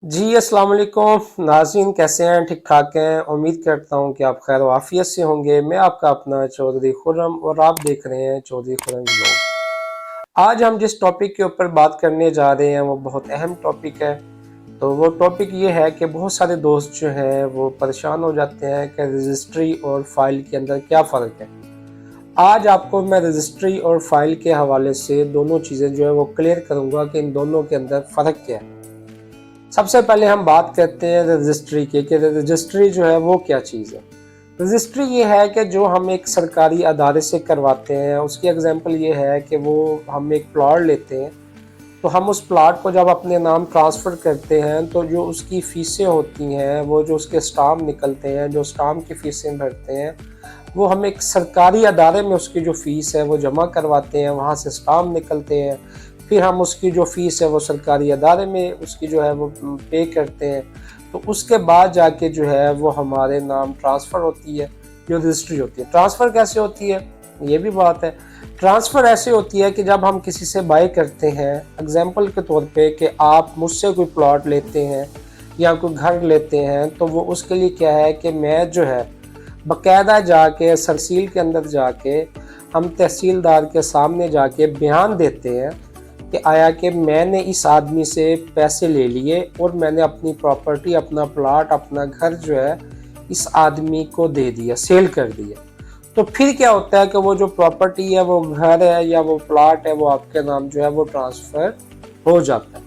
जी, अस्सलाम वालेकुम नाज़रीन, कैसे हैं? ठीक ठाक हैं। उम्मीद करता हूँ कि आप खैर आफियत से होंगे। मैं आपका अपना चौधरी खुर्रम और आप देख रहे हैं चौधरी खुर्रम व्लॉग। आज हम जिस टॉपिक के ऊपर बात करने जा रहे हैं वो बहुत अहम टॉपिक है। तो वो टॉपिक ये है कि बहुत सारे दोस्त जो हैं वो परेशान हो जाते हैं कि रजिस्ट्री और फाइल के अंदर क्या फ़र्क है। आज आपको मैं रजिस्ट्री और फाइल के हवाले से दोनों चीज़ें जो है वो क्लियर करूँगा कि इन दोनों के अंदर फ़र्क क्या है। सबसे पहले हम बात करते हैं रजिस्ट्री की कि रजिस्ट्री जो है वो क्या चीज़ है। रजिस्ट्री ये है कि जो हम एक सरकारी अदारे से करवाते हैं। उसकी एग्जांपल ये है कि वो हम एक प्लॉट लेते हैं, तो हम उस प्लॉट को जब अपने नाम ट्रांसफ़र करते हैं तो जो उसकी फ़ीसें होती हैं, वो जो उसके स्टाम्प निकलते हैं, जो स्टाम्प की फ़ीसें भरते हैं, वो हम एक सरकारी अदारे में उसकी जो फ़ीस है वो जमा करवाते हैं, वहाँ से स्टाम्प निकलते हैं। फिर हम उसकी जो फ़ीस है वो सरकारी अदारे में उसकी जो है वो पे करते हैं। तो उसके बाद जाके जो है वो हमारे नाम ट्रांसफ़र होती है, जो रजिस्ट्री होती है। ट्रांसफ़र कैसे होती है, ये भी बात है। ट्रांसफ़र ऐसे होती है कि जब हम किसी से बाय करते हैं, एग्जांपल के तौर पे कि आप मुझसे कोई प्लॉट लेते हैं या कोई घर लेते हैं, तो वो उसके लिए क्या है कि मैं जो है बाकायदा जाके सरसील के अंदर जाके हम तहसीलदार के सामने जाके बयान देते हैं कि आया कि मैंने इस आदमी से पैसे ले लिए और मैंने अपनी प्रॉपर्टी, अपना प्लॉट, अपना घर जो है इस आदमी को दे दिया, सेल कर दिया। तो फिर क्या होता है कि वो जो प्रॉपर्टी है, वो घर है या वो प्लॉट है, वो आपके नाम जो है वो ट्रांसफ़र हो जाता है।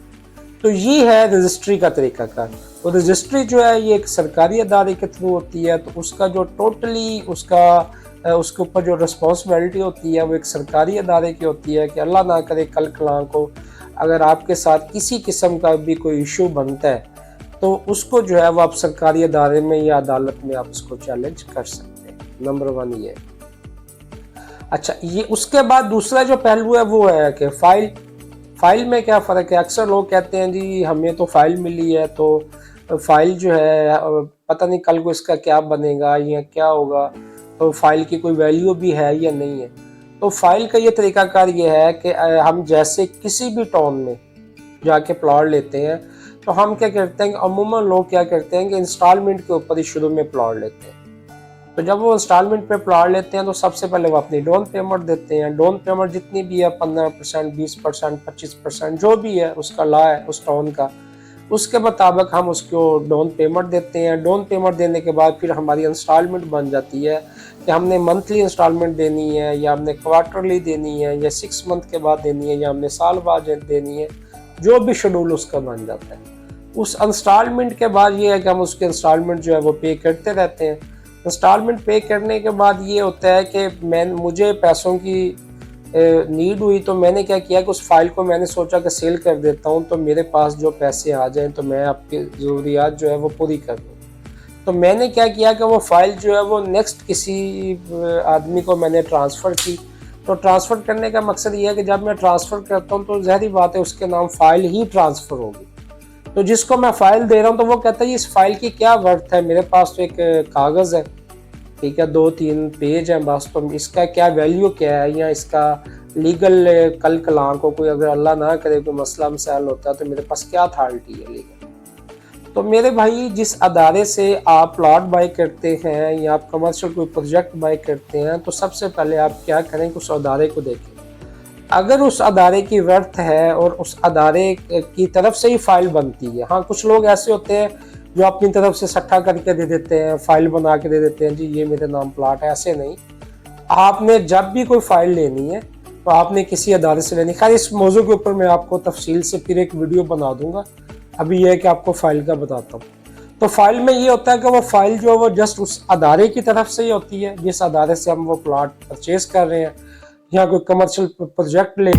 तो ये है रजिस्ट्री का तरीकाकार। और रजिस्ट्री जो है ये एक सरकारी अदारे के थ्रू होती है, तो उसका जो टोटली उसके ऊपर जो रिस्पॉन्सिबिलिटी होती है वो एक सरकारी अदारे की होती है कि अल्लाह ना करे कल कलां को अगर आपके साथ किसी किस्म का भी कोई इशू बनता है, तो उसको जो है वो आप सरकारी अदारे में या अदालत में आप उसको चैलेंज कर सकते हैं। नंबर 1 ये। अच्छा, ये उसके बाद दूसरा जो पहलू है वो है कि फ़ाइल में क्या फ़र्क है। अक्सर लोग कहते हैं जी हमें तो फ़ाइल मिली है, तो फ़ाइल जो है पता नहीं कल को इसका क्या बनेगा या क्या होगा, तो फ़ाइल की कोई वैल्यू भी है या नहीं है। तो फ़ाइल का ये तरीकाकार ये है कि हम जैसे किसी भी टाउन में जाके प्लॉट लेते हैं, तो हम क्या करते हैं कि अमूमन लोग क्या करते हैं कि इंस्टॉलमेंट के ऊपर ही शुरू में प्लॉट लेते हैं। तो जब वो इंस्टॉलमेंट पे प्लॉट लेते हैं तो सबसे पहले वो अपनी डाउन पेमेंट देते हैं। डाउन पेमेंट जितनी भी है 15%, 20%, 25% जो भी है उसका लॉ है उस टाउन का, उसके मुताबिक हम उसको डाउन पेमेंट देते हैं। डाउन पेमेंट देने के बाद फिर हमारी इंस्टॉलमेंट बन जाती है कि हमने मंथली इंस्टॉलमेंट देनी है या हमने क्वार्टरली देनी है या 6 मंथ के बाद देनी है या हमने साल बाद देनी है, जो भी शेड्यूल उसका बन जाता है। उस इंस्टॉलमेंट के बाद ये है कि हम उसके इंस्टॉलमेंट जो है वो पे करते रहते हैं। इंस्टॉलमेंट पे करने के बाद ये होता है कि मुझे पैसों की नीड हुई, तो मैंने क्या किया कि उस फाइल को मैंने सोचा कि सेल कर देता हूँ, तो मेरे पास जो पैसे आ जाएं तो मैं आपकी ज़रूरियात जो है वो पूरी कर दूँ। तो मैंने क्या किया कि वो फाइल जो है वो नेक्स्ट किसी आदमी को मैंने ट्रांसफ़र की। तो ट्रांसफ़र करने का मकसद ये है कि जब मैं ट्रांसफ़र करता हूँ तो ज़ाहिर बात है उसके नाम फ़ाइल ही ट्रांसफ़र होगी। तो जिसको मैं फ़ाइल दे रहा हूँ तो वो कहता है इस फ़ाइल की क्या वर्थ है, मेरे पास तो एक कागज़ है, ठीक है, 2-3 पेज हैं बस, तो इसका क्या वैल्यू क्या है या इसका लीगल कल कलां को कोई अगर अल्लाह ना करे कोई मसला मसाइल होता है तो मेरे पास क्या अथॉरिटी है लीगल। तो मेरे भाई जिस अदारे से आप प्लॉट बाय करते हैं या आप कमर्शियल कोई प्रोजेक्ट बाय करते हैं, तो सबसे पहले आप क्या करें कि उस अदारे को देखें। अगर उस अदारे की वर्थ है और उस अदारे की तरफ से ही फाइल बनती है। हाँ, कुछ लोग ऐसे होते हैं जो अपनी तरफ से इकट्ठा करके दे देते हैं, फाइल बना के दे देते हैं, जी ये मेरे नाम प्लॉट है। ऐसे नहीं, आपने जब भी कोई फाइल लेनी है तो आपने किसी अदारे से लेनी। खैर इस मौजू के ऊपर मैं आपको तफसील से फिर एक वीडियो बना दूंगा, अभी यह है कि आपको फाइल का बताता हूँ। तो फाइल में ये होता है कि वो फाइल जो है वो जस्ट उस अदारे की तरफ से ही होती है जिस अदारे से हम वो प्लॉट परचेज कर रहे हैं या कोई कमर्शियल प्रोजेक्ट ले